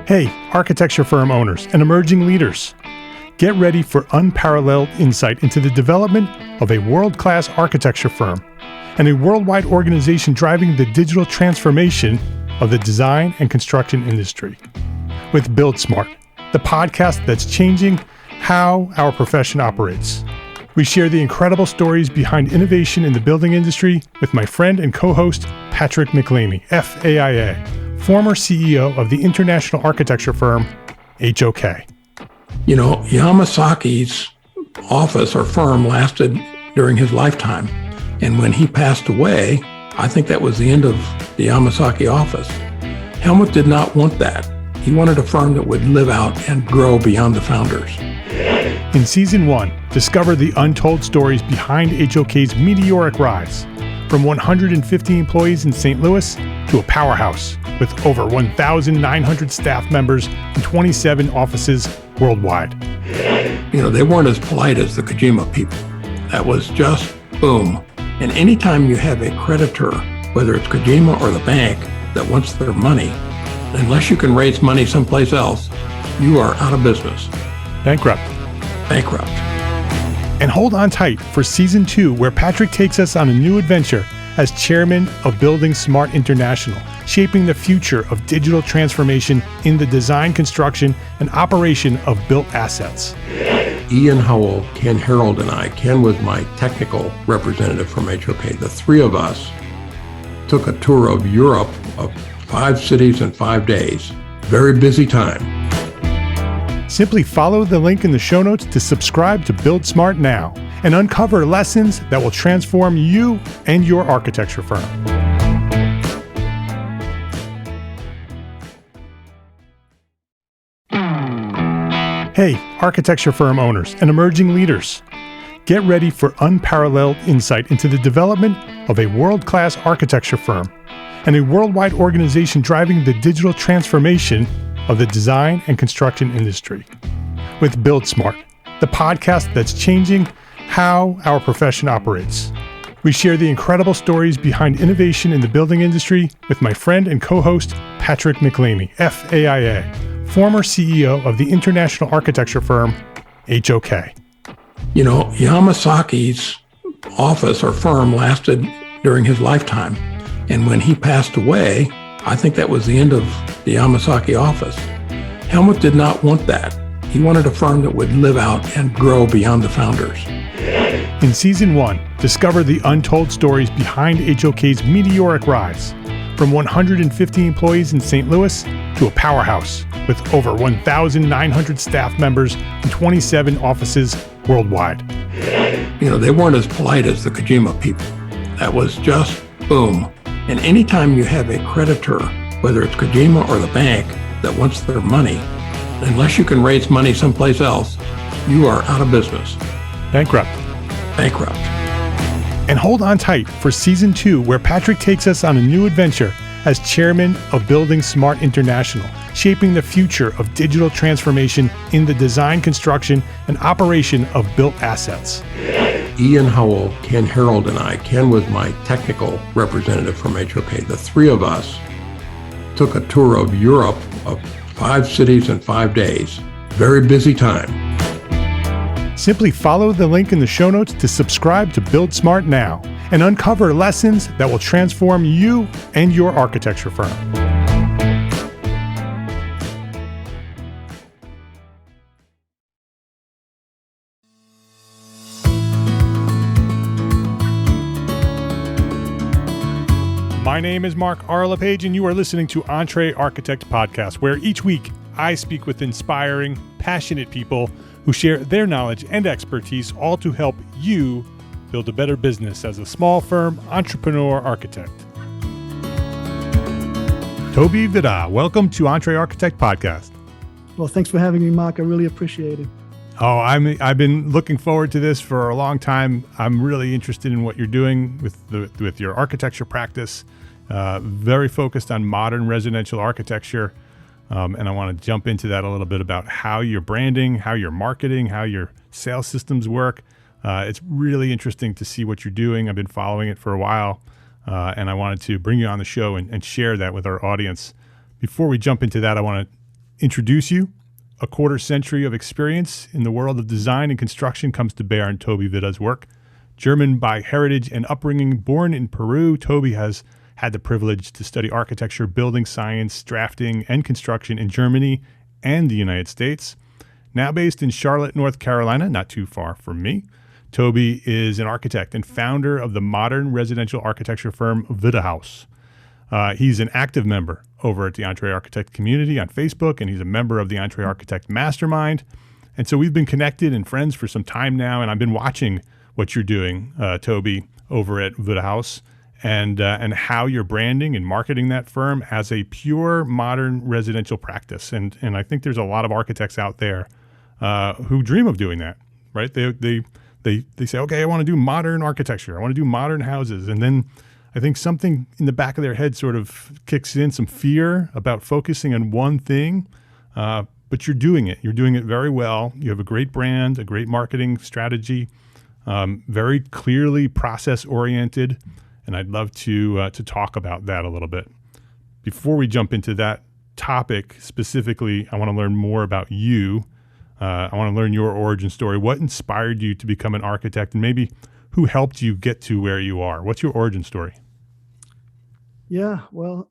Hey, architecture firm owners and emerging leaders. Get ready for unparalleled insight into the development of a world-class architecture firm and a worldwide organization driving the digital transformation of the design and construction industry. With Build Smart, the podcast that's changing how our profession operates. We share the incredible stories behind innovation in the building industry with my friend and co-host, Patrick McLeamy, FAIA, former CEO of the international architecture firm, HOK. You know, Yamasaki's office or firm lasted during his lifetime. And when he passed away, I think that was the end of the Yamasaki office. Helmut did not want that. He wanted a firm that would live out and grow beyond the founders. In Season 1, discover the untold stories behind HOK's meteoric rise, from 150 employees in St. Louis to a powerhouse with over 1,900 staff members and 27 offices worldwide. You know, they weren't as polite as the Kojima people. That was just boom. And anytime you have a creditor, whether it's Kojima or the bank, that wants their money, unless you can raise money someplace else, you are out of business. Bankrupt. And hold on tight for Season 2, where Patrick takes us on a new adventure as chairman of Building Smart International, shaping the future of digital transformation in the design, construction, and operation of built assets. Ian Howell, Ken Harold, and I, Ken was my technical representative from HOK. The three of us took a tour of Europe of 5 cities in 5 days. Very busy time. Simply follow the link in the show notes to subscribe to Build Smart now and uncover lessons that will transform you and your architecture firm. Hey, architecture firm owners and emerging leaders. Get ready for unparalleled insight into the development of a world-class architecture firm and a worldwide organization driving the digital transformation of the design and construction industry. With Build Smart, the podcast that's changing how our profession operates. We share the incredible stories behind innovation in the building industry with my friend and co-host, Patrick McLeamy, FAIA, former CEO of the international architecture firm, HOK. You know, Yamasaki's office or firm lasted during his lifetime. And when he passed away, I think that was the end of the Yamasaki office. Helmut did not want that. He wanted a firm that would live out and grow beyond the founders. In Season 1, discover the untold stories behind HOK's meteoric rise, from 150 employees in St. Louis to a powerhouse with over 1,900 staff members and 27 offices worldwide. You know, they weren't as polite as the Kojima people. That was just boom. And anytime you have a creditor, whether it's Kojima or the bank, that wants their money, unless you can raise money someplace else, you are out of business. Bankrupt. And hold on tight for Season 2, where Patrick takes us on a new adventure as chairman of Building Smart International, shaping the future of digital transformation in the design, construction, and operation of built assets. Ian Howell, Ken Harold, and I, Ken was my technical representative from HOK. The three of us took a tour of Europe of 5 cities in 5 days. Very busy time. Simply follow the link in the show notes to subscribe to Build Smart now and uncover lessons that will transform you and your architecture firm. My name is Mark R. LePage, and you are listening to EntreArchitect Podcast, where each week I speak with inspiring, passionate people who share their knowledge and expertise, all to help you build a better business as a small firm entrepreneur architect. Toby Witte, welcome to EntreArchitect Podcast. Well, thanks for having me, Mark. I really appreciate it. Oh, I've been looking forward to this for a long time. I'm really interested in what you're doing with your architecture practice. Very focused on modern residential architecture. And I want to jump into that a little bit about how you're branding, how you're marketing, how your sales systems work. It's really interesting to see what you're doing. I've been following it for a while, and I wanted to bring you on the show and share that with our audience. Before we jump into that, I want to introduce you. A quarter century of experience in the world of design and construction comes to bear on Toby Witte's work. German by heritage and upbringing, born in Peru, Toby has had the privilege to study architecture, building science, drafting, and construction in Germany and the United States. Now based in Charlotte, North Carolina, not too far from me, Toby is an architect and founder of the modern residential architecture firm Wittehaus. He's an active member over at the EntreArchitect community on Facebook, and he's a member of the EntreArchitect Mastermind. And so we've been connected and friends for some time now, and I've been watching what you're doing, Toby, over at Wittehaus, and how you're branding and marketing that firm as a pure modern residential practice. And I think there's a lot of architects out there who dream of doing that, right? They say, okay, I want to do modern architecture. I want to do modern houses. And then I think something in the back of their head sort of kicks in, some fear about focusing on one thing, but you're doing it. You're doing it very well. You have a great brand, a great marketing strategy, very clearly process-oriented, and I'd love to talk about that a little bit. Before we jump into that topic specifically, I want to learn more about you. I want to learn your origin story. What inspired you to become an architect, and maybe who helped you get to where you are? What's your origin story? Yeah, well,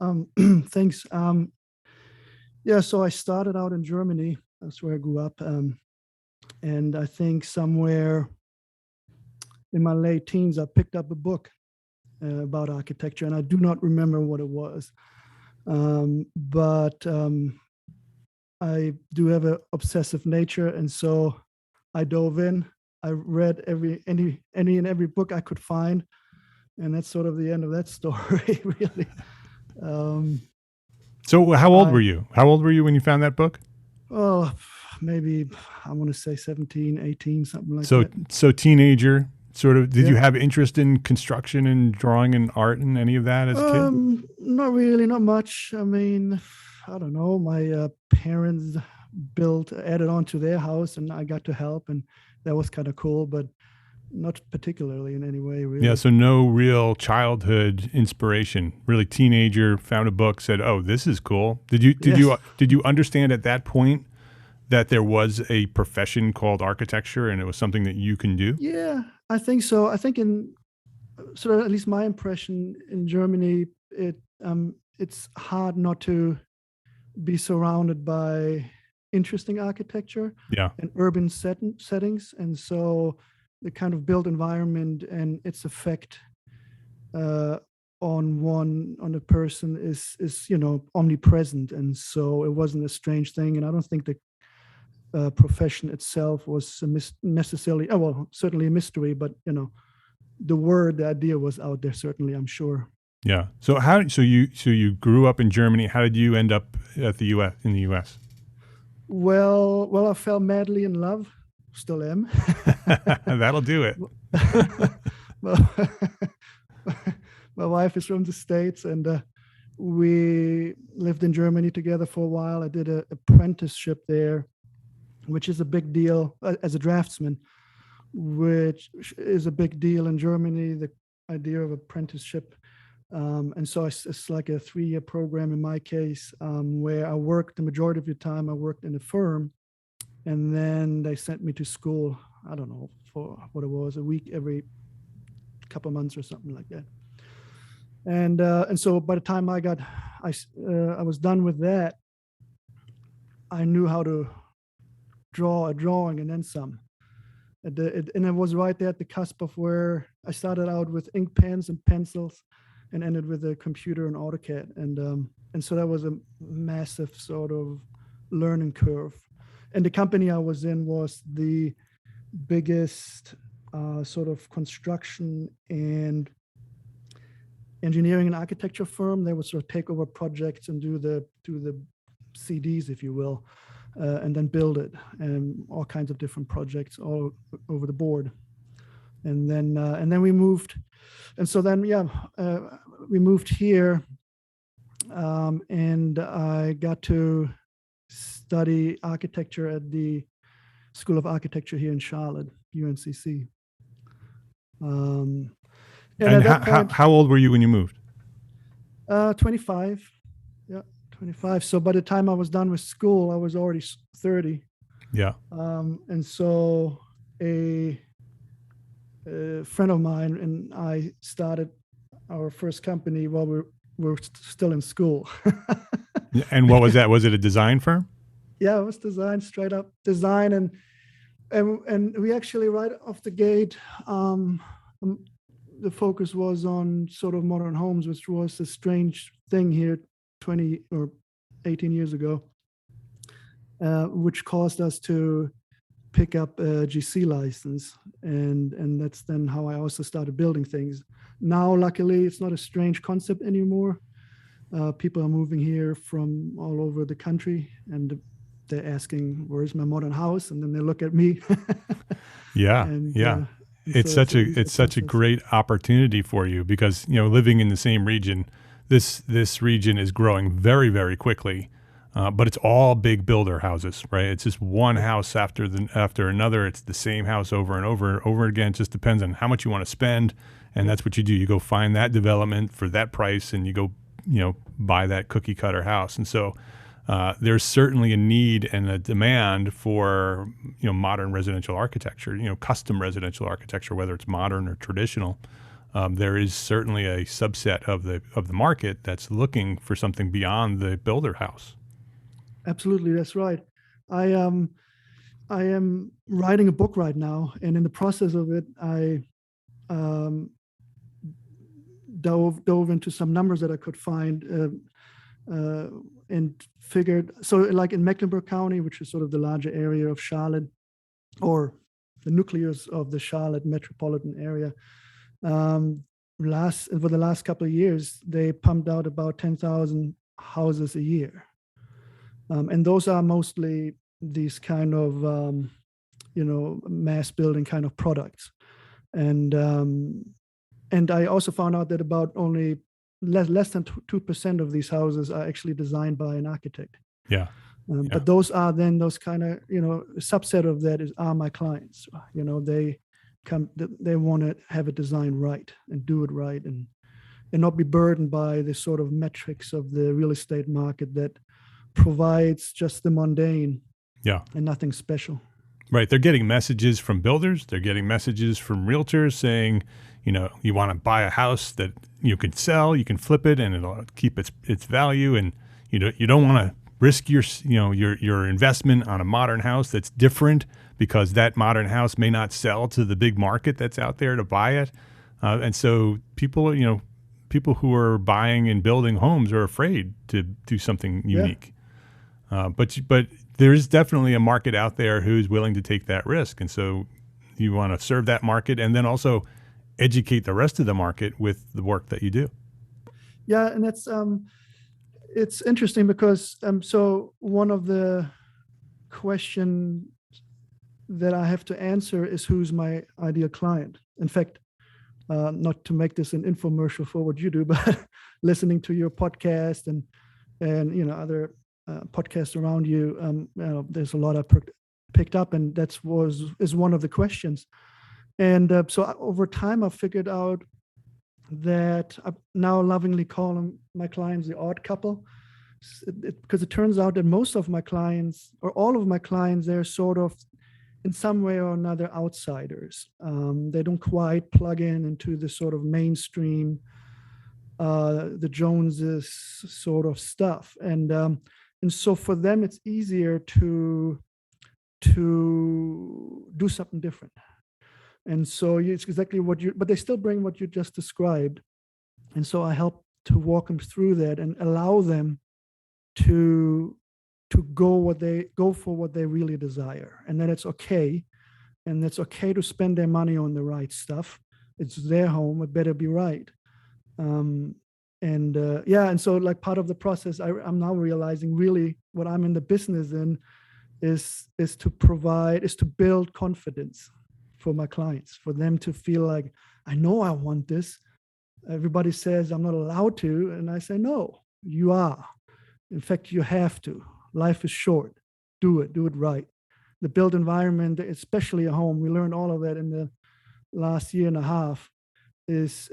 thanks. So I started out in Germany. That's where I grew up. And I think somewhere in my late teens, I picked up a book about architecture, and I do not remember what it was. But I do have an obsessive nature, and so I dove in. I read any and every book I could find, and that's sort of the end of that story, really. So how old were you? How old were you when you found that book? Oh, maybe I want to say 17, 18, something like that. So teenager, sort of. Did you have interest in construction and drawing and art and any of that as a kid? Not really, not much. I mean, I don't know. My parents added on to their house, and I got to help, and that was kind of cool, but not particularly in any way, really. Yeah, so no real childhood inspiration. Really, teenager, found a book, said, "Oh, this is cool." Did you understand at that point that there was a profession called architecture, and it was something that you can do? Yeah, I think so. I think in sort of at least my impression in Germany, it's hard not to be surrounded by interesting architecture and urban settings, and so the kind of built environment and its effect on a person is omnipresent, and so it wasn't a strange thing. And I don't think the profession itself was necessarily certainly a mystery, but the idea was out there, certainly, I'm sure. Yeah. So you grew up in Germany. How did you end up in the US? Well, I fell madly in love. Still am. That'll do it. My wife is from the States, and we lived in Germany together for a while. I did an apprenticeship there, which is a big deal as a draftsman, which is a big deal in Germany, the idea of apprenticeship. And so it's like a 3-year program in my case, where I worked the majority of the time. I worked in a firm, and then they sent me to school, I don't know, for what it was, a week every couple of months or something like that. And so by the time I was done with that, I knew how to draw a drawing and then some. And it was right there at the cusp of where I started out with ink pens and pencils and ended with a computer and AutoCAD. And so that was a massive sort of learning curve. And the company I was in was the biggest sort of construction and engineering and architecture firm. They would sort of take over projects and do the CDs, if you will, and then build it, and all kinds of different projects all over the board. And then we moved, and so then we moved here, and I got to study architecture at the School of Architecture here in Charlotte, UNCC. And at that point, how old were you when you moved? 25. Yeah, 25. So by the time I was done with school, I was already 30. Yeah. And so a friend of mine and I started our first company while we were still in school. And what was that? Was it a design firm? Yeah, it was design, straight up design. And we actually right off the gate, the focus was on sort of modern homes, which was a strange thing here 20 or 18 years ago, which caused us to pick up a GC license. And that's then how I also started building things. Now, luckily, it's not a strange concept anymore. People are moving here from all over the country, and they're asking, "Where's my modern house?" And then they look at me. Yeah, and, yeah. It's so such a great opportunity for you because, you know, living in the same region, this region is growing very, very quickly, but it's all big builder houses, right? It's just one house after another. It's the same house over and over again. It just depends on how much you want to spend, and that's what you do. You go find that development for that price, and you go, you know, buy that cookie cutter house. And so there's certainly a need and a demand for, you know, modern residential architecture, you know, custom residential architecture, whether it's modern or traditional. There is certainly a subset of the market that's looking for something beyond the builder house. Absolutely, that's right. I am writing a book right now, and in the process of it, I dove into some numbers that I could find. And figured, so like in Mecklenburg County, which is sort of the larger area of Charlotte, or the nucleus of the Charlotte metropolitan area, for the last couple of years, they pumped out about 10,000 houses a year. And those are mostly these kind of, you know, mass building kind of products. And I also found out that about only less than 2% of these houses are actually designed by an architect. Yeah. But those are then those kind of, you know, subset of that are my clients. You know, they want to have it designed right and do it right, and not be burdened by the sort of metrics of the real estate market that provides just the mundane. Yeah. And nothing special. Right. They're getting messages from builders. They're getting messages from realtors saying, you know, you want to buy a house that you can sell, you can flip it, and it'll keep its value. And you don't want to risk your investment on a modern house that's different because that modern house may not sell to the big market that's out there to buy it. And so people who are buying and building homes are afraid to do something unique. Yeah. But there is definitely a market out there who's willing to take that risk. And so you want to serve that market and then also educate the rest of the market with the work that you do. Yeah, and that's it's interesting because so one of the questions that I have to answer is who's my ideal client. In fact, not to make this an infomercial for what you do, but listening to your podcast and you know other podcasts around you, you know, there's a lot I picked up, and is one of the questions. And so over time, I figured out that I now lovingly call them my clients the odd couple, because it turns out that most of my clients, or all of my clients, they're sort of in some way or another outsiders. They don't quite plug into the sort of mainstream, the Joneses sort of stuff. And so for them, it's easier to do something different. And so it's exactly but they still bring what you just described. And so I help to walk them through that and allow them to go for what they really desire. And then it's okay. And it's okay to spend their money on the right stuff. It's their home, it better be right. And so like part of the process, I'm now realizing really what I'm in the business in is to build confidence for my clients, for them to feel like, I know I want this. Everybody says I'm not allowed to. And I say, no, you are. In fact, you have to. Life is short. Do it right. The built environment, especially a home, we learned all of that in the last year and a half, is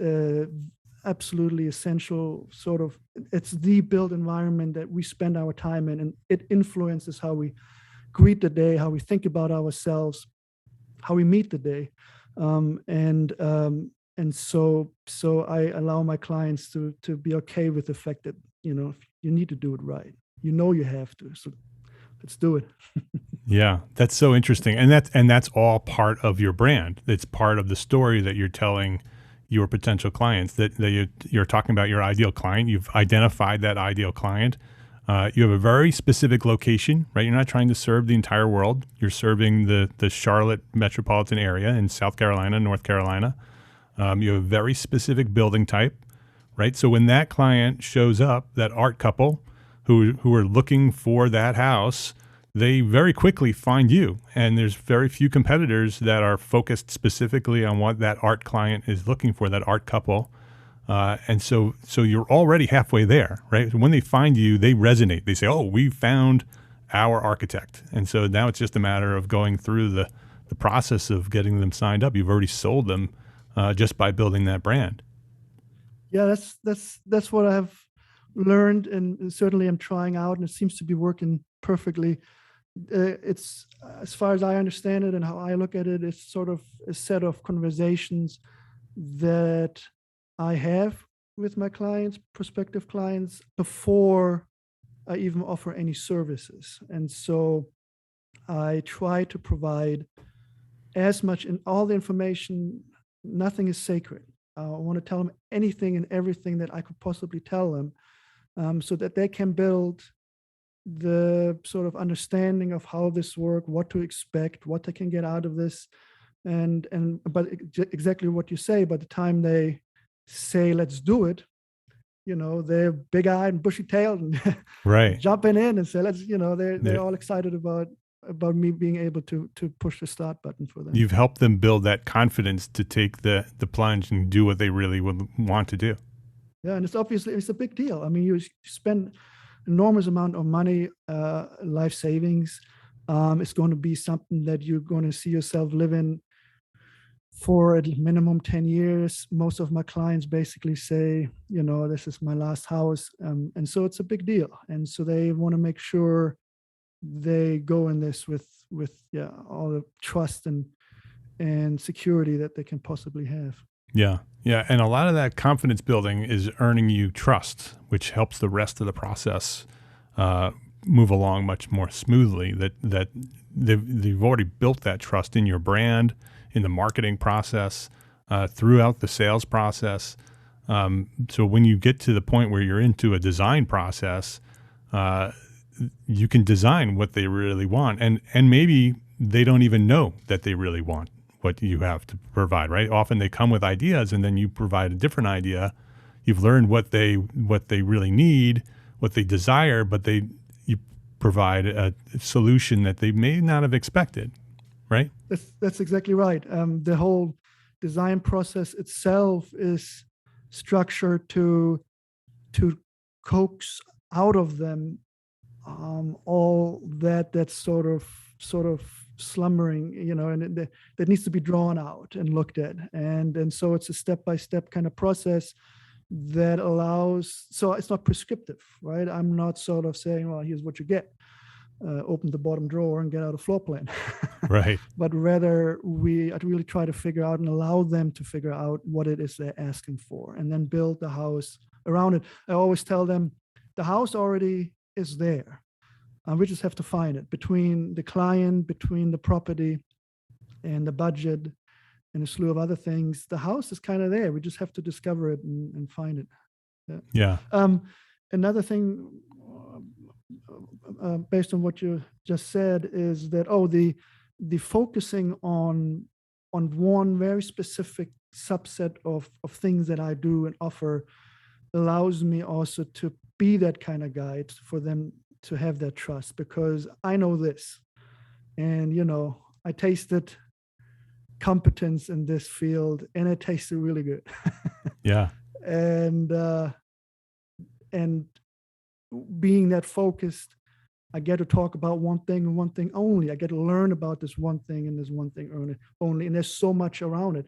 absolutely essential sort of, it's the built environment that we spend our time in, and it influences how we greet the day, how we think about ourselves, how we meet the day. And so I allow my clients to be okay with the fact that, you need to do it right. You have to. So let's do it. Yeah, that's so interesting. And that's all part of your brand. It's part of the story that you're telling your potential clients, that you're talking about your ideal client. You've identified that ideal client. You have a very specific location, right? You're not trying to serve the entire world. You're serving the Charlotte metropolitan area in South Carolina, North Carolina. You have a very specific building type, right? So when that client shows up, that art couple who are looking for that house, they very quickly find you. And there's very few competitors that are focused specifically on what that art client is looking for, that art couple. And so you're already halfway there, right? When they find you, they resonate. They say, oh, we found our architect. And so now it's just a matter of going through the process of getting them signed up. You've already sold them just by building that brand. Yeah, that's what I've learned, and certainly I'm trying out, and it seems to be working perfectly. It's, as far as I understand it and how I look at it, it's sort of a set of conversations that I have with my clients, prospective clients, before I even offer any services. And so I try to provide as much in all the information. Nothing is sacred. I want to tell them anything and everything that I could possibly tell them, so that they can build the sort of understanding of how this works, what to expect, what they can get out of this. But exactly what you say, by the time they say, let's do it, they're big-eyed and bushy-tailed and right, jumping in and say, let's, they're all excited about me being able to push the start button for them. You've helped them build that confidence to take the plunge and do what they really would want to do. Yeah, and it's a big deal. I mean, you spend enormous amount of money, life savings. It's going to be something that you're going to see yourself living for at minimum 10 years. Most of my clients basically say, this is my last house. And so it's a big deal. And so they want to make sure they go in this with all the trust and security that they can possibly have. Yeah. Yeah. And a lot of that confidence building is earning you trust, which helps the rest of the process move along much more smoothly. That they've already built that trust in your brand, in the marketing process, throughout the sales process. So when you get to the point where you're into a design process, you can design what they really want. And maybe they don't even know that they really want what you have to provide, right? Often they come with ideas and then you provide a different idea. You've learned what they really need, what they desire, but you provide a solution that they may not have expected, right? That's exactly right. The whole design process itself is structured to coax out of them all that's sort of slumbering, and that needs to be drawn out and looked at, and so it's a step-by-step kind of process that allows. So it's not prescriptive, right? I'm not sort of saying, well, here's what you get. Open the bottom drawer and get out a floor plan. Right. But rather, I really try to figure out and allow them to figure out what it is they're asking for, and then build the house around it. I always tell them the house already is there. We just have to find it between the client, between the property, and the budget, and a slew of other things. The house is kind of there. We just have to discover it and find it. Yeah. Another thing, based on what you just said, is that the focusing on one very specific subset of things that I do and offer allows me also to be that kind of guide for them to have that trust, because I know this, and I tasted competence in this field, and it tasted really good. Yeah. And being that focused, I get to talk about one thing and one thing only. I get to learn about this one thing and this one thing only. And there's so much around it.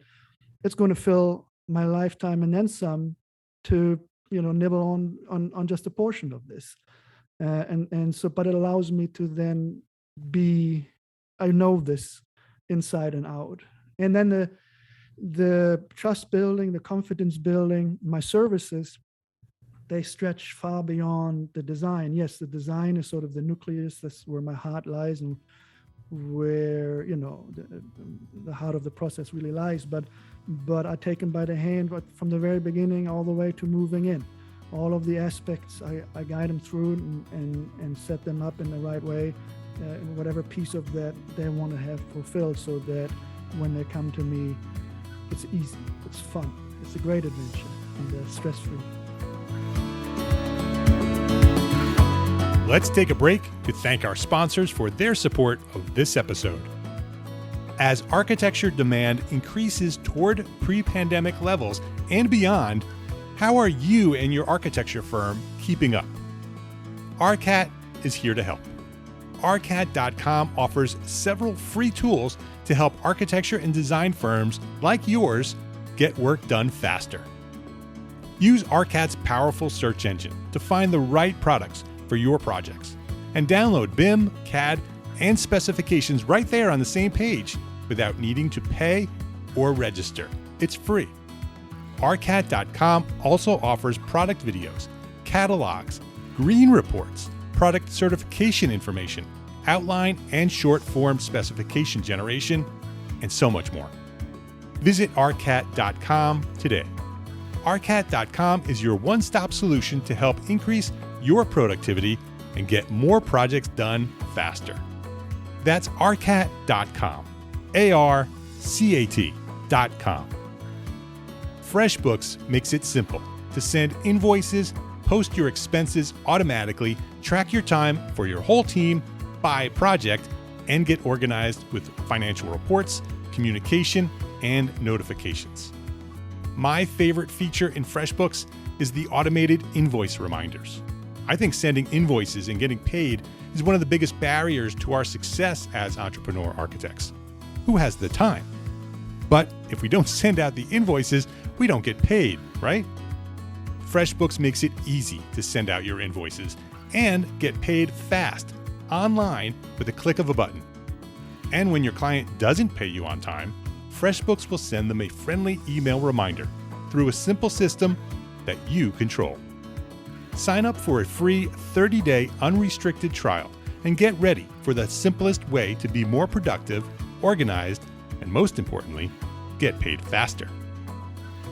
It's going to fill my lifetime and then some, to nibble on just a portion of this, and so, but it allows me to then I know this inside and out. And then the trust building, the confidence building, my services, they stretch far beyond the design. Yes, the design is sort of the nucleus. That's where my heart lies, and where the heart of the process really lies. But I take them by the hand from the very beginning all the way to moving in. All of the aspects I guide them through and set them up in the right way, in whatever piece of that they want to have fulfilled, so that when they come to me, it's easy, it's fun, it's a great adventure, and stress-free. Let's take a break to thank our sponsors for their support of this episode. As architecture demand increases toward pre-pandemic levels and beyond, how are you and your architecture firm keeping up? ARCAT is here to help. ARCAT.com offers several free tools to help architecture and design firms like yours get work done faster. Use ARCAT's powerful search engine to find the right products for your projects, and download BIM, CAD, and specifications right there on the same page without needing to pay or register. It's free. ARCAT.com also offers product videos, catalogs, green reports, product certification information, outline and short form specification generation, and so much more. Visit ARCAT.com today. ARCAT.com is your one-stop solution to help increase your productivity and get more projects done faster. That's ARCAT.com. ARCAT.com. FreshBooks makes it simple to send invoices, post your expenses automatically, track your time for your whole team by project, and get organized with financial reports, communication, and notifications. My favorite feature in FreshBooks is the automated invoice reminders. I think sending invoices and getting paid is one of the biggest barriers to our success as entrepreneur architects. Who has the time? But if we don't send out the invoices, we don't get paid, right? FreshBooks makes it easy to send out your invoices and get paid fast, online, with a click of a button. And when your client doesn't pay you on time, FreshBooks will send them a friendly email reminder through a simple system that you control. Sign up for a free 30-day unrestricted trial and get ready for the simplest way to be more productive, organized, and most importantly, get paid faster.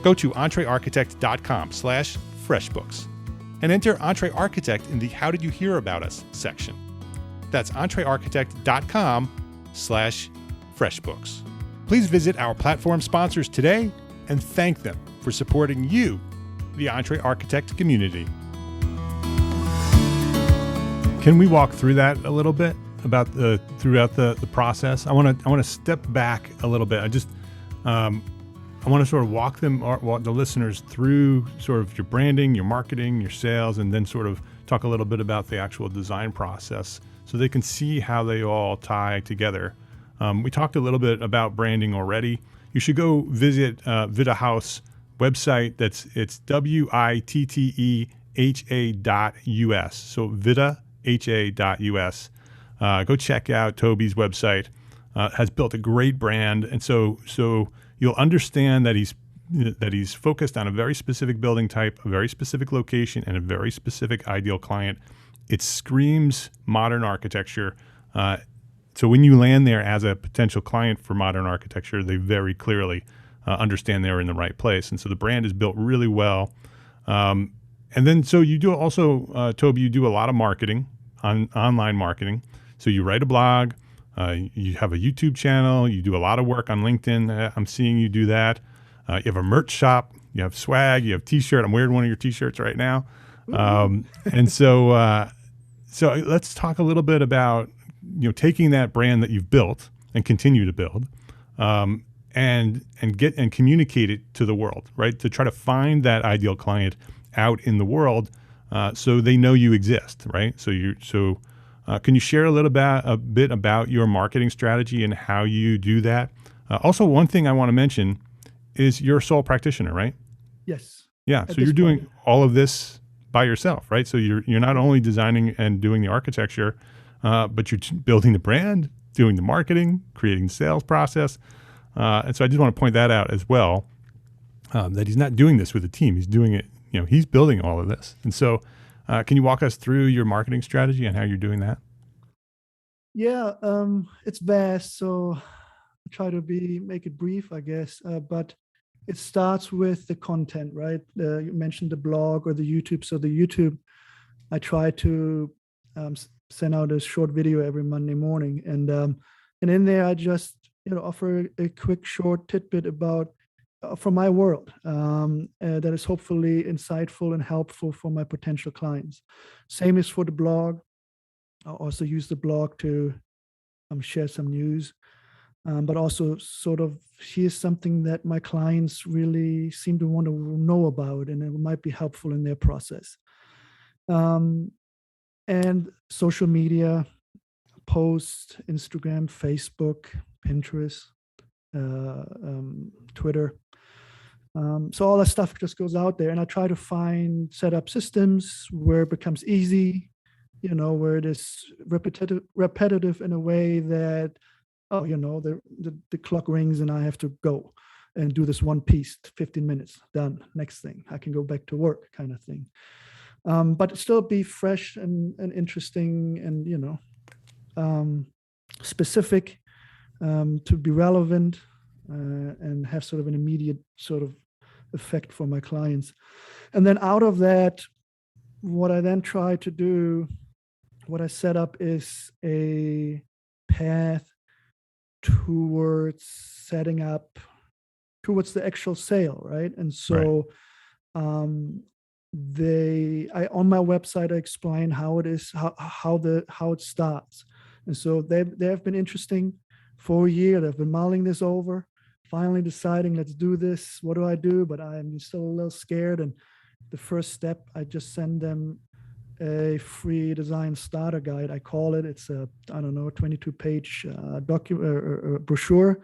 Go to EntreArchitect.com/FreshBooks and enter EntreArchitect in the How Did You Hear About Us section. That's EntreArchitect.com/FreshBooks. Please visit our platform sponsors today and thank them for supporting you, the EntreArchitect community. Can we walk through that a little bit about throughout the process? I want to step back a little bit. I want to sort of walk the listeners through sort of your branding, your marketing, your sales, and then sort of talk a little bit about the actual design process so they can see how they all tie together. We talked a little bit about branding already. You should go visit Wittehaus website. It's WITTEHA.US. So WITTEHA.US. Go check out Toby's website. Has built a great brand, and so you'll understand that he's focused on a very specific building type, a very specific location, and a very specific ideal client. It screams modern architecture. So when you land there as a potential client for modern architecture, they very clearly understand they're in the right place. And so the brand is built really well. And then so you do also, Toby, you do a lot of marketing, online marketing. So you write a blog, you have a YouTube channel, you do a lot of work on LinkedIn. I'm seeing you do that. You have a merch shop, you have swag, you have t-shirt. I'm wearing one of your t-shirts right now. And so let's talk a little bit about, taking that brand that you've built and continue to build, and communicate it to the world, right? To try to find that ideal client out in the world, so they know you exist, right? Can you share a bit about your marketing strategy and how you do that? Also, one thing I want to mention is you're a sole practitioner, right? Yes. Yeah. So you're doing all of this by yourself, right? So you're not only designing and doing the architecture, but you're building the brand, doing the marketing, creating the sales process. And so I just want to point that out as well, that he's not doing this with a team. He's doing it, he's building all of this. And so can you walk us through your marketing strategy and how you're doing that? Yeah, it's vast, so I try to make it brief, I guess. But it starts with the content, right? You mentioned the blog or the YouTube. So the YouTube, I try to send out a short video every Monday morning, and in there I just offer a quick short tidbit about from my world that is hopefully insightful and helpful for my potential clients. Same is for the blog. I also use the blog to share some news, but also sort of here's something that my clients really seem to want to know about, and it might be helpful in their process. And social media, posts, Instagram, Facebook, Pinterest, Twitter. So all that stuff just goes out there, and I try to set up systems where it becomes easy, where it is repetitive in a way that, the clock rings and I have to go and do this one piece, 15 minutes, done, next thing, I can go back to work kind of thing. But still be fresh and interesting and, specific, to be relevant and have sort of an immediate sort of effect for my clients. And then out of that, what I then try to do, what I set up is a path towards setting up towards the actual sale, right? And so on my website I explain how it is, how it starts. And so they have been interesting for a year. They've been mulling this over, finally deciding, let's do this. What do I do? But I'm still a little scared. And the first step, I just send them a free design starter guide. I call it. It's a 22-page brochure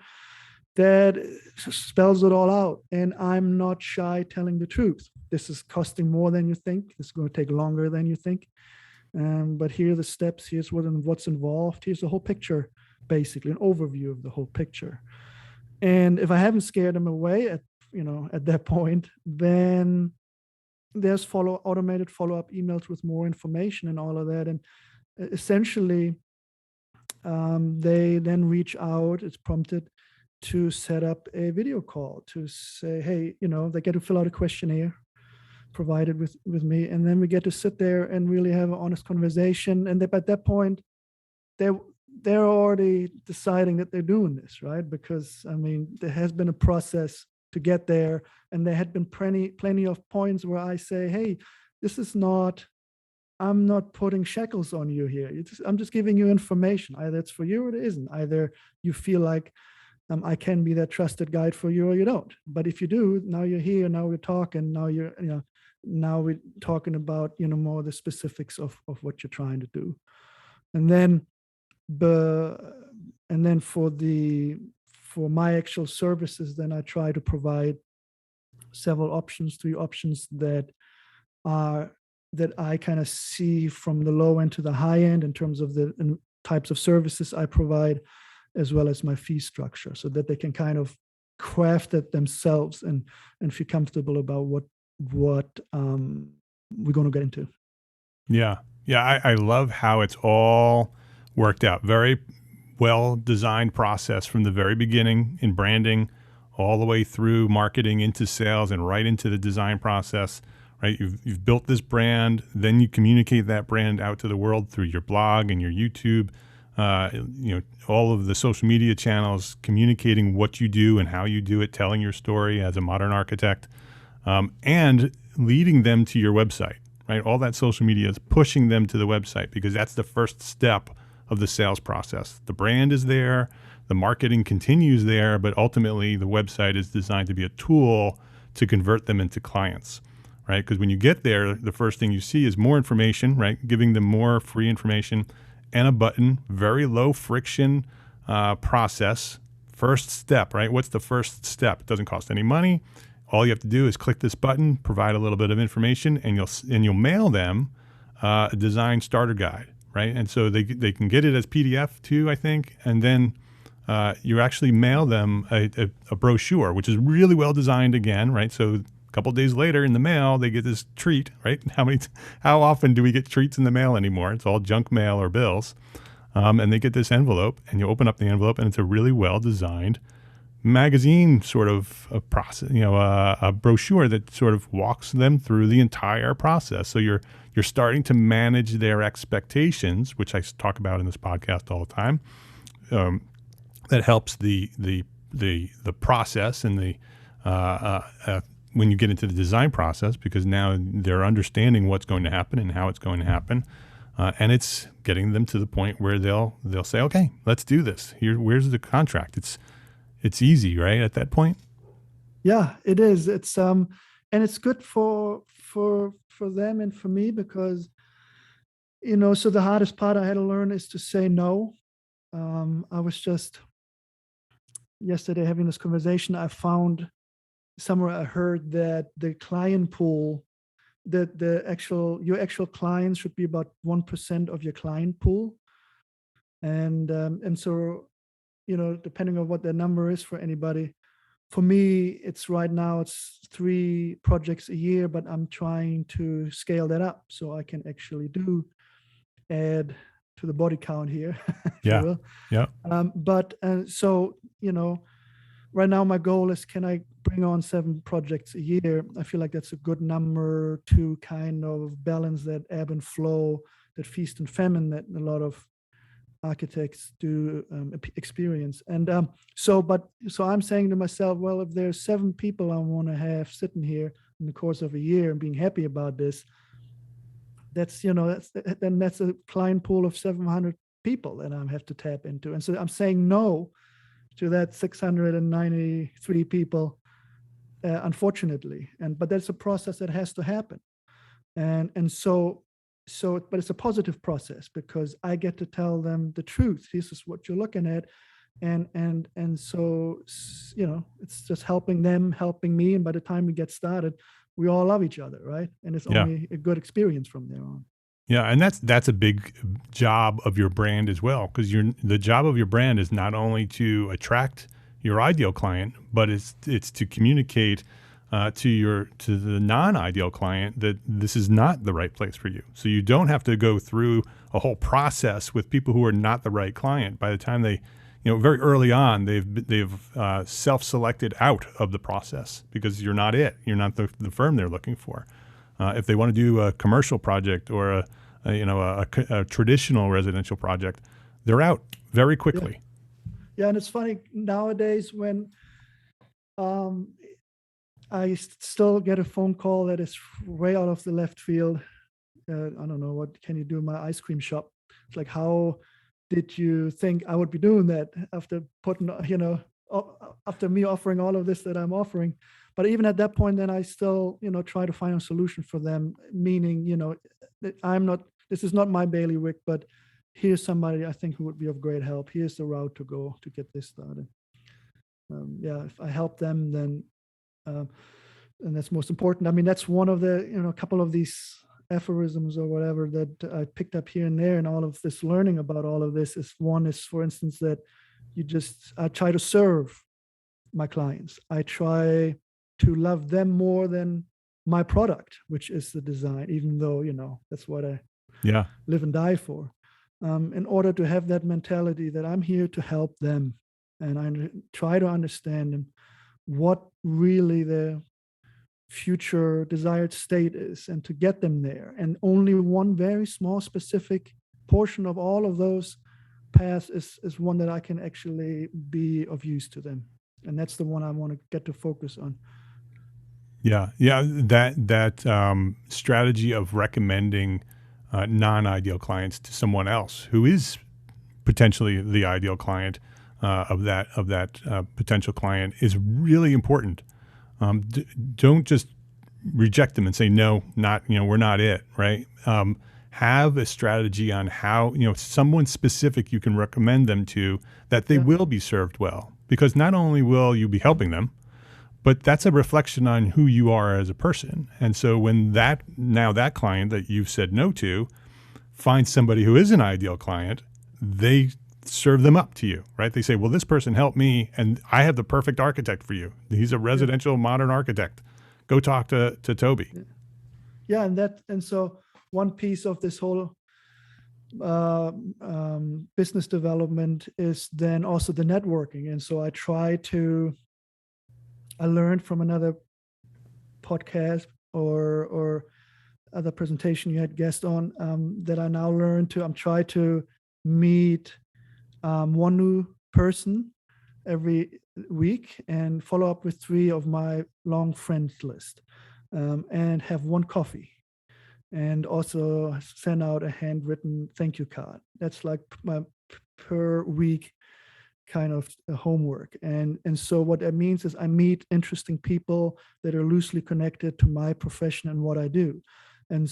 that spells it all out. And I'm not shy telling the truth. This is costing more than you think. It's going to take longer than you think. But here are the steps. Here's what's involved. Here's the whole picture, basically an overview of the whole picture. And if I haven't scared them away at that point, then there's automated follow-up emails with more information and all of that. And essentially, they then reach out, it's prompted to set up a video call to say, hey, they get to fill out a questionnaire provided with me. And then we get to sit there and really have an honest conversation. And at that point, they're already deciding that they're doing this, right? Because, there has been a process to get there. And there had been plenty of points where I say, hey, I'm not putting shackles on you here. I'm just giving you information. Either it's for you or it isn't. Either you feel like I can be that trusted guide for you or you don't. But if you do, now you're here, now we're talking, now we're talking about, more the specifics of what you're trying to do. And then for my actual services, then I try to provide several options, 3 options that I kind of see from the low end to the high end in terms of the types of services I provide, as well as my fee structure, so that they can kind of craft it themselves and feel comfortable about what we're going to get into. Yeah. I love how it's all worked out. Very well designed process from the very beginning in branding, all the way through marketing into sales and right into the design process. Right, you've built this brand, then you communicate that brand out to the world through your blog and your YouTube, all of the social media channels, communicating what you do and how you do it, telling your story as a modern architect, and leading them to your website. Right, all that social media is pushing them to the website because that's the first step of the sales process. The brand is there, the marketing continues there, but ultimately the website is designed to be a tool to convert them into clients. Right, because when you get there, the first thing you see is more information, right? Giving them more free information and a button, very low friction process. First step, right? What's the first step? It doesn't cost any money. all you have to do is click this button, provide a little bit of information, and you'll mail them a design starter guide, right? And so they can get it as PDF too, I think, and then you actually mail them a brochure, which is really well designed again, right? So a couple of days later in the mail, they get this treat, right? How often do we get treats in the mail anymore? It's all junk mail or bills. And they get this envelope, and you open up the envelope, and it's a really well designed magazine sort of a process, a brochure that sort of walks them through the entire process. So you're starting to manage their expectations, which I talk about in this podcast all the time. That helps the process and when you get into the design process, because now they're understanding what's going to happen and how it's going to happen, and it's getting them to the point where they'll say, okay, let's do this. Where's the contract? It's easy, right? At that point. Yeah, it is. It's and it's good for them and for me, because so the hardest part I had to learn is to say no. I was just yesterday having this conversation. I found somewhere, I heard that the client pool, that your actual clients should be about 1% of your client pool, and so depending on what that number is for anybody. For me, it's right now it's 3 projects a year, but I'm trying to scale that up so I can actually add to the body count here. Yeah. Yeah. So right now my goal is, can I bring on 7 projects a year? I feel like that's a good number to kind of balance that ebb and flow, that feast and famine that a lot of architects do experience. And so I'm saying to myself, well, if there's 7 people I want to have sitting here in the course of a year and being happy about this, that's a client pool of 700 people that I have to tap into. And so I'm saying no to that 693 people, unfortunately. But that's a process that has to happen. But it's a positive process, because I get to tell them the truth. This is what you're looking at. And so, it's just helping them, helping me. And by the time we get started, we all love each other, right? And it's only a good experience from there on. Yeah, and that's a big job of your brand as well, because the job of your brand is not only to attract your ideal client, but it's to communicate to the non-ideal client that this is not the right place for you. So you don't have to go through a whole process with people who are not the right client. By the time they, very early on, they've self-selected out of the process, because you're not it. You're not the firm they're looking for. If they want to do a commercial project or a traditional residential project, they're out very quickly. Yeah, and it's funny nowadays when I still get a phone call that is way out of the left field. I don't know, what can you do in my ice cream shop? It's like, how did you think I would be doing that after after me offering all of this that I'm offering? But even at that point, then I still, try to find a solution for them, meaning, this is not my bailiwick, but here's somebody I think who would be of great help. Here's the route to go to get this started. If I help them, then, and that's most important. I mean, that's one of the, a couple of these aphorisms or whatever that I picked up here and there, and all of this learning about all of this is, one is, for instance, that I try to serve my clients. I try to love them more than my product, which is the design, even though, that's what I live and die for. In order to have that mentality that I'm here to help them, and I try to understand them, what really their future desired state is, and to get them there. And only one very small specific portion of all of those paths is one that I can actually be of use to them. And that's the one I want to get to focus on. Yeah. That strategy of recommending non-ideal clients to someone else who is potentially the ideal client of that potential client is really important. Don't just reject them and say no, not we're not it, right? Have a strategy on how someone specific you can recommend them to that they will be served well, because not only will you be helping them, but that's a reflection on who you are as a person. And so when that client that you've said no to finds somebody who is an ideal client, they serve them up to you, right? They say, well, this person helped me and I have the perfect architect for you. He's a residential modern architect. Go talk to Toby. Yeah. And so one piece of this whole business development is then also the networking. And so I learned from another podcast or other presentation you had guest on, that I now I'm trying to meet one new person every week and follow up with 3 of my long friends list, and have one coffee, and also send out a handwritten thank you card. That's like my per week kind of homework. And so what that means is I meet interesting people that are loosely connected to my profession and what I do. And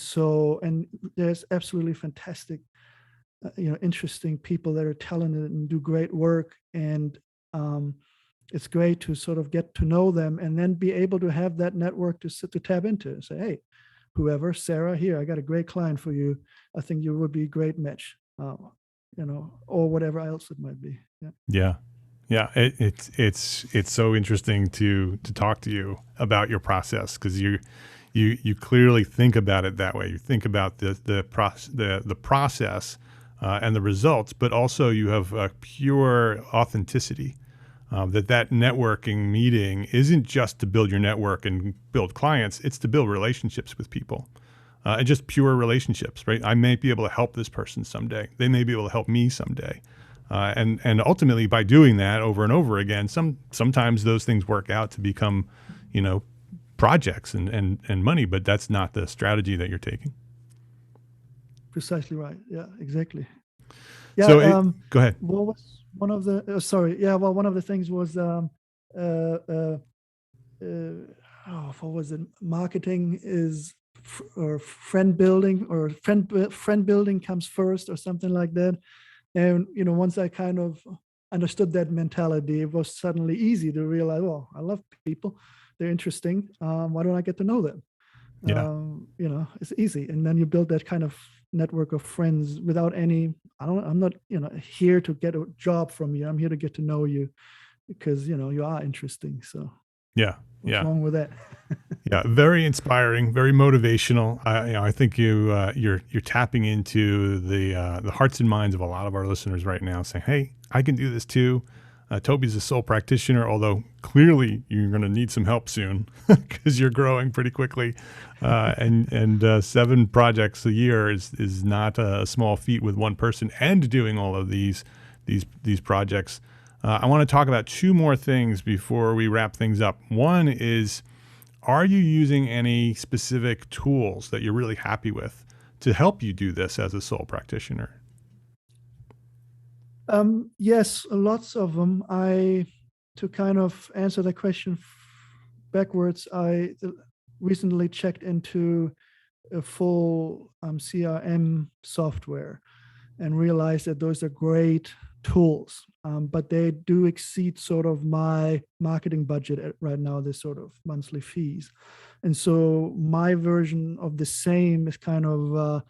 there's absolutely fantastic, interesting people that are talented and do great work. And it's great to sort of get to know them and then be able to have that network to tap into and say, hey, whoever, Sarah, here, I got a great client for you. I think you would be a great match, or whatever else it might be. Yeah. It's so interesting to talk to you about your process, because you clearly think about it that way. You think about the process and the results, but also you have a pure authenticity. That networking meeting isn't just to build your network and build clients; it's to build relationships with people, and just pure relationships. Right? I may be able to help this person someday. They may be able to help me someday. And ultimately, by doing that over and over again, sometimes those things work out to become, projects and money. But that's not the strategy that you're taking. Precisely right. Yeah, exactly. Yeah. So go ahead. What was one of the? Sorry. Yeah. Well, one of the things was what was it? Marketing is or friend building, or friend building comes first, or something like that. And, once I kind of understood that mentality, it was suddenly easy to realize, well, I love people. They're interesting. Why don't I get to know them? Yeah. It's easy. And then you build that kind of network of friends without I'm not, here to get a job from you. I'm here to get to know you because, you are interesting. So yeah. what's wrong with that? Yeah, very inspiring, very motivational. I think you're tapping into the hearts and minds of a lot of our listeners right now, saying, "Hey, I can do this too." Toby's a sole practitioner, although clearly you're going to need some help soon because you're growing pretty quickly, and 7 projects a year is not a small feat with one person and doing all of these projects. I want to talk about 2 more things before we wrap things up. One is, are you using any specific tools that you're really happy with to help you do this as a sole practitioner? Yes, lots of them. To kind of answer the question backwards, I recently checked into a full CRM software and realized that those are great tools, but they do exceed sort of my marketing budget right now, this sort of monthly fees. And so my version of the same is kind of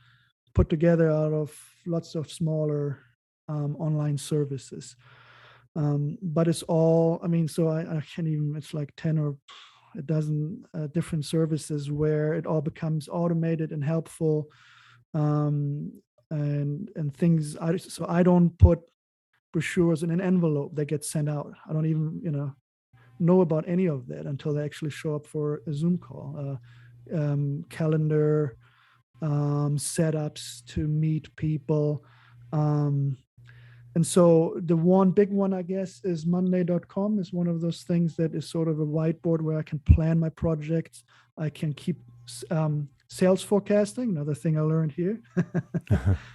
put together out of lots of smaller online services. But it's all, so I can't even, it's like 10 or a dozen different services where it all becomes automated and helpful. And things, so I don't put brochures in an envelope that gets sent out. I don't even, know about any of that until they actually show up for a Zoom call. Calendar, setups to meet people. And so the one big one, I guess, is Monday.com is one of those things that is sort of a whiteboard where I can plan my projects. I can keep sales forecasting, another thing I learned here.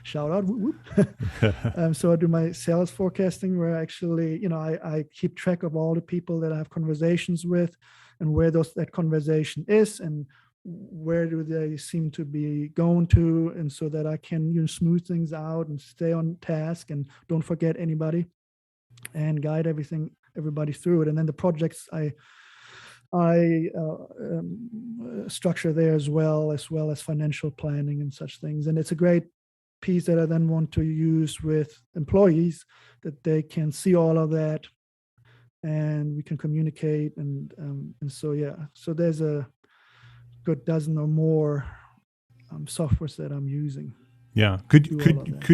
Shout out. Whoop, whoop. So I do my sales forecasting where actually, I keep track of all the people that I have conversations with and where that conversation is and where do they seem to be going to, and so that I can smooth things out and stay on task and don't forget anybody and guide everybody through it. And then the projects I structure there as well as financial planning and such things. And it's a great piece that I then want to use with employees, that they can see all of that and we can communicate. And so, yeah, so there's a good dozen or more softwares that I'm using. Yeah. Could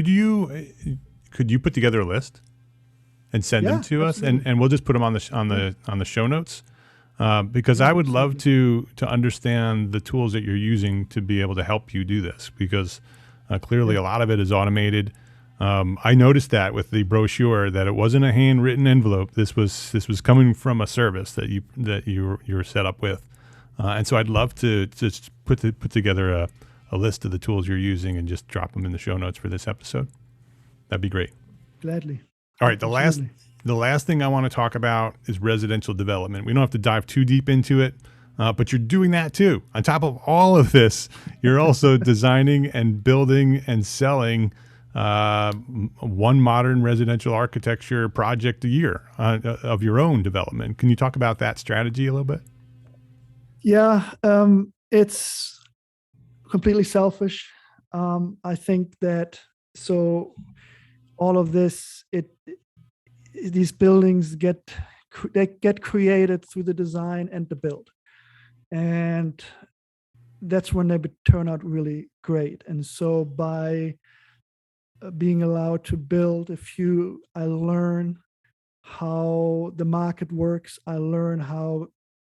you put together a list and send them to us, and we'll just put them on the show notes, because I would love to understand the tools that you're using to be able to help you do this, because clearly a lot of it is automated. I noticed that with the brochure, that it wasn't a handwritten envelope. This was coming from a service that you were set up with, and so I'd love to just put together a list of the tools you're using and just drop them in the show notes for this episode. That'd be great. Gladly. All right. The last thing I want to talk about is residential development. We don't have to dive too deep into it, but you're doing that too. On top of all of this, you're also designing and building and selling one modern residential architecture project a year of your own development. Can you talk about that strategy a little bit? Yeah, it's completely selfish. I think that all of this, these buildings get created through the design and the build, and that's when they turn out really great. And so by being allowed to build a few, I learn how the market works. I learn how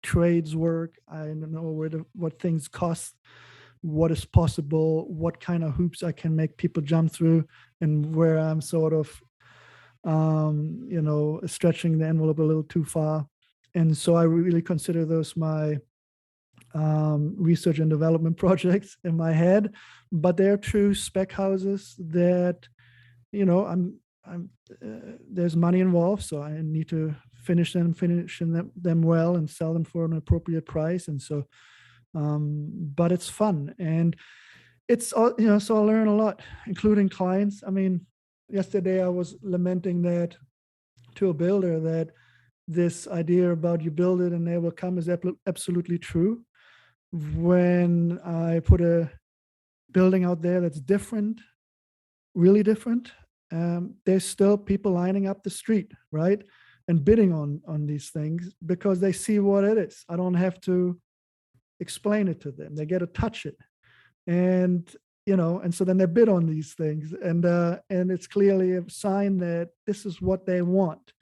trades work. I know what things cost, what is possible, what kind of hoops I can make people jump through, and where I'm sort of, stretching the envelope a little too far. And so I really consider those my research and development projects in my head. But they're true spec houses that, there's money involved, so I need to finish them well and sell them for an appropriate price. And so, but it's fun, and it's so I learn a lot, including clients. I mean, yesterday I was lamenting that to a builder, that this idea about you build it and they will come is absolutely true. When I put a building out there that's different, really different, there's still people lining up the street, right, and bidding on these things because they see what it is. I don't have to explain it to them. They get to touch it, and so then they bid on these things, and it's clearly a sign that this is what they want.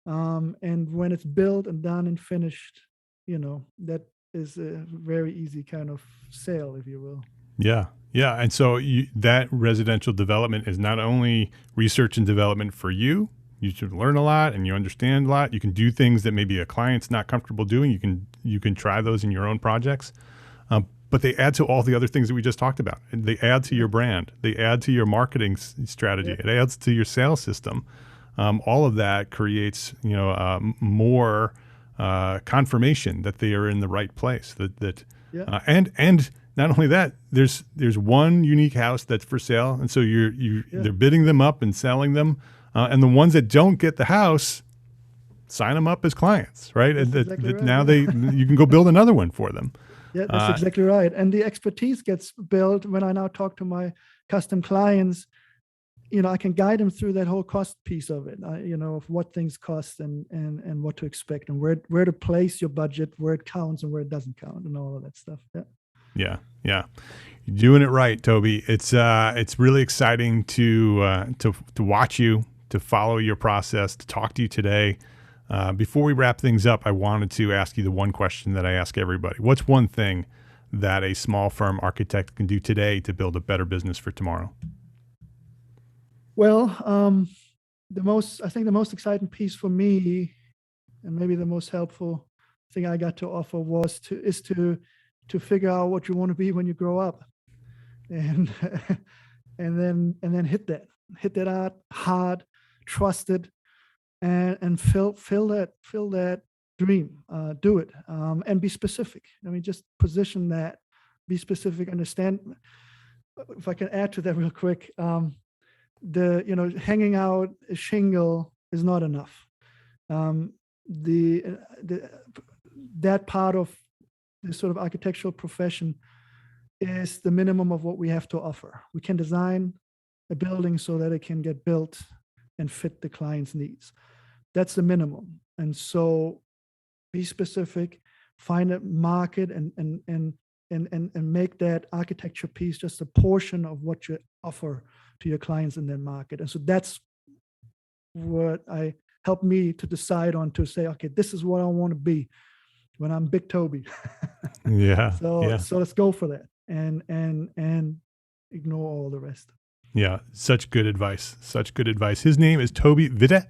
And when it's built and done and finished, that is a very easy kind of sale, if you will. Yeah. Yeah. And so that residential development is not only research and development for you. You should learn a lot and you understand a lot. You can do things that maybe a client's not comfortable doing. You can try those in your own projects. But they add to all the other things that we just talked about. And they add to your brand. They add to your marketing strategy. Yeah. It adds to your sales system. All of that creates, more confirmation that they are in the right place. And not only that, there's one unique house that's for sale, and so they're bidding them up and selling them, and the ones that don't get the house, sign them up as clients, right? Exactly right. Now you can go build another one for them. Yeah, that's exactly right. And the expertise gets built when I now talk to my custom clients. I can guide them through that whole cost piece of it, of what things cost and what to expect and where to place your budget, where it counts and where it doesn't count, and all of that stuff. Yeah. You're doing it right, Toby. It's really exciting to watch you, to follow your process, to talk to you today. Before we wrap things up, I wanted to ask you the one question that I ask everybody. What's one thing that a small firm architect can do today to build a better business for tomorrow? Well, the most exciting piece for me, and maybe the most helpful thing I got to offer is to figure out what you want to be when you grow up, and then hit that out hard, trust it, and fill that dream. Do it, and be specific. I mean, just position that, be specific, understand. If I can add to that real quick, hanging out a shingle is not enough. that part of the sort of architectural profession is the minimum of what we have to offer. We can design a building so that it can get built and fit the client's needs. That's the minimum. And so be specific, find a market and make that architecture piece just a portion of what you offer to your clients in that market. And so that's what helped me to decide on, to say, okay, this is what I want to be when I'm Big Toby. Yeah. So let's go for that and ignore all the rest. Yeah. Such good advice. Such good advice. His name is Toby Witte.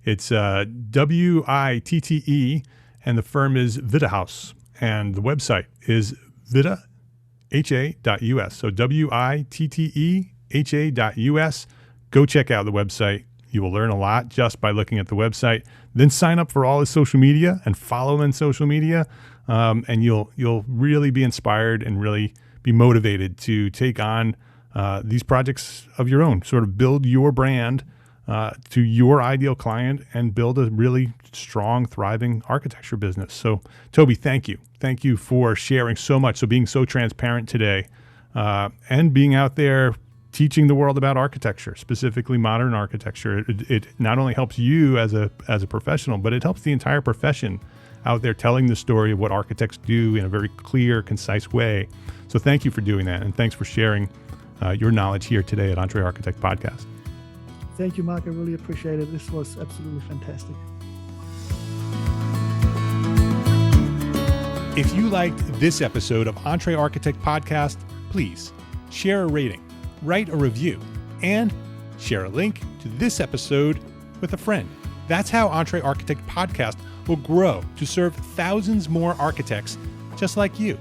It's Witte, and the firm is Wittehaus. And the website is witteha.us. So witteha.us. Go check out the website. You will learn a lot just by looking at the website. Then sign up for all his social media and follow him on social media. And you'll really be inspired and really be motivated to take on these projects of your own, sort of build your brand to your ideal client and build a really strong, thriving architecture business. So, Toby, thank you. Thank you for sharing so much, so being so transparent today, and being out there teaching the world about architecture, specifically modern architecture. It not only helps you as a professional, but it helps the entire profession out there telling the story of what architects do in a very clear, concise way. So thank you for doing that, and thanks for sharing your knowledge here today at EntreArchitect Podcast. Thank you, Mark. I really appreciate it. This was absolutely fantastic. If you liked this episode of EntreArchitect Podcast, please share a rating, write a review, and share a link to this episode with a friend. That's how EntreArchitect Podcast will grow to serve thousands more architects just like you.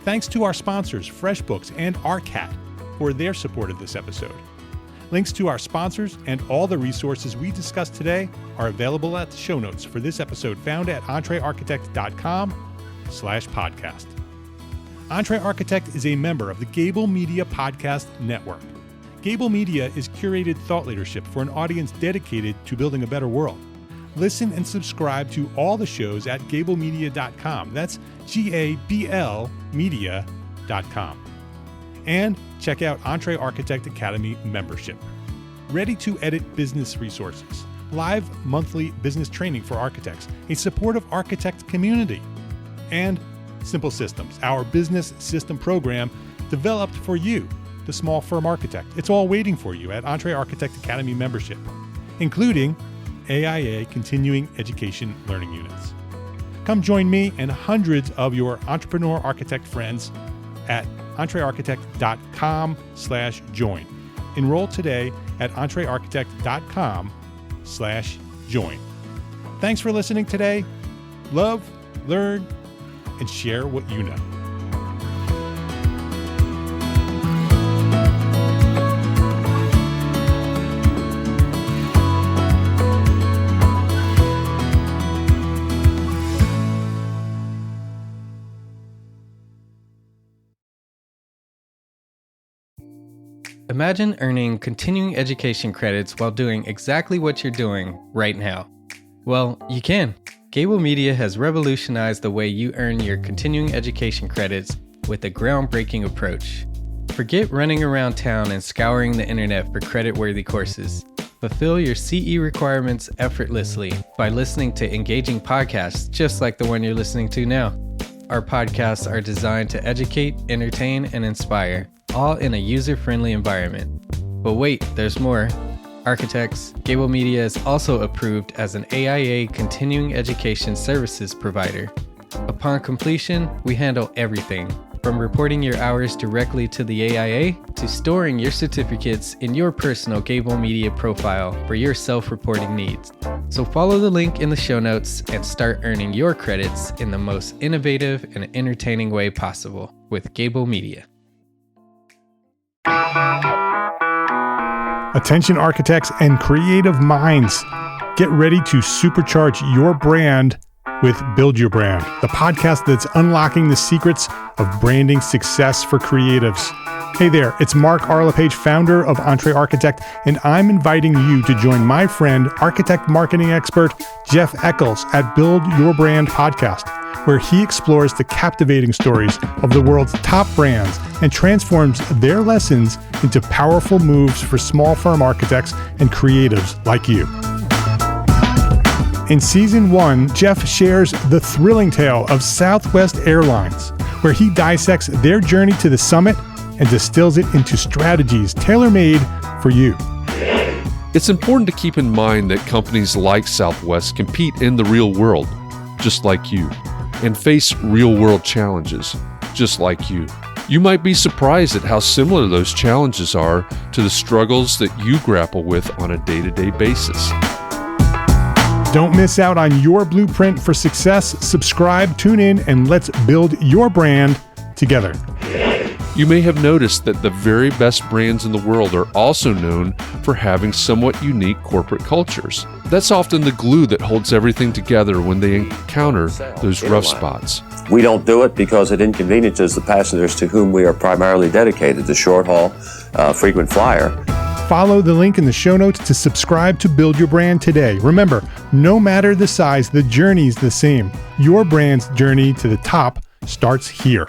Thanks to our sponsors, FreshBooks and ARCAT, for their support of this episode. Links to our sponsors and all the resources we discussed today are available at the show notes for this episode, found at entrearchitect.com/podcast. EntreArchitect is a member of the Gable Media Podcast Network. Gable Media is curated thought leadership for an audience dedicated to building a better world. Listen and subscribe to all the shows at gablemedia.com. That's GABL media.com. And check out EntreArchitect Academy membership. Ready-to-edit business resources, live monthly business training for architects, a supportive architect community, and Simple Systems, our business system program developed for you, the small firm architect. It's all waiting for you at EntreArchitect Academy membership, including AIA continuing education learning units. Come join me and hundreds of your entrepreneur architect friends at entrearchitect.com/join. Enroll today at entrearchitect.com/join. Thanks for listening today. Love, learn, and share what you know. Imagine earning continuing education credits while doing exactly what you're doing right now. Well, you can. Gable Media has revolutionized the way you earn your continuing education credits with a groundbreaking approach. Forget running around town and scouring the internet for credit-worthy courses. Fulfill your CE requirements effortlessly by listening to engaging podcasts just like the one you're listening to now. Our podcasts are designed to educate, entertain, and inspire, all in a user-friendly environment. But wait, there's more. Architects, Gable Media is also approved as an AIA continuing education services provider. Upon completion, we handle everything, from reporting your hours directly to the AIA to storing your certificates in your personal Gable Media profile for your self-reporting needs. So follow the link in the show notes and start earning your credits in the most innovative and entertaining way possible with Gable Media. Attention architects and creative minds, get ready to supercharge your brand with Build Your Brand, the podcast that's unlocking the secrets of branding success for creatives. Hey there, it's Mark Arlepage, founder of EntreArchitect, and I'm inviting you to join my friend, architect marketing expert Jeff Eccles at Build Your Brand podcast. where he explores the captivating stories of the world's top brands and transforms their lessons into powerful moves for small firm architects and creatives like you. In Season 1, Jeff shares the thrilling tale of Southwest Airlines, where he dissects their journey to the summit and distills it into strategies tailor-made for you. It's important to keep in mind that companies like Southwest compete in the real world, just like you, and face real-world challenges, just like you. You might be surprised at how similar those challenges are to the struggles that you grapple with on a day-to-day basis. Don't miss out on your blueprint for success. Subscribe, tune in, and let's build your brand together. You may have noticed that the very best brands in the world are also known for having somewhat unique corporate cultures. That's often the glue that holds everything together when they encounter those rough spots. We don't do it because it inconveniences the passengers to whom we are primarily dedicated, the short haul, frequent flyer. Follow the link in the show notes to subscribe to Build Your Brand today. Remember, no matter the size, the journey's the same. Your brand's journey to the top starts here.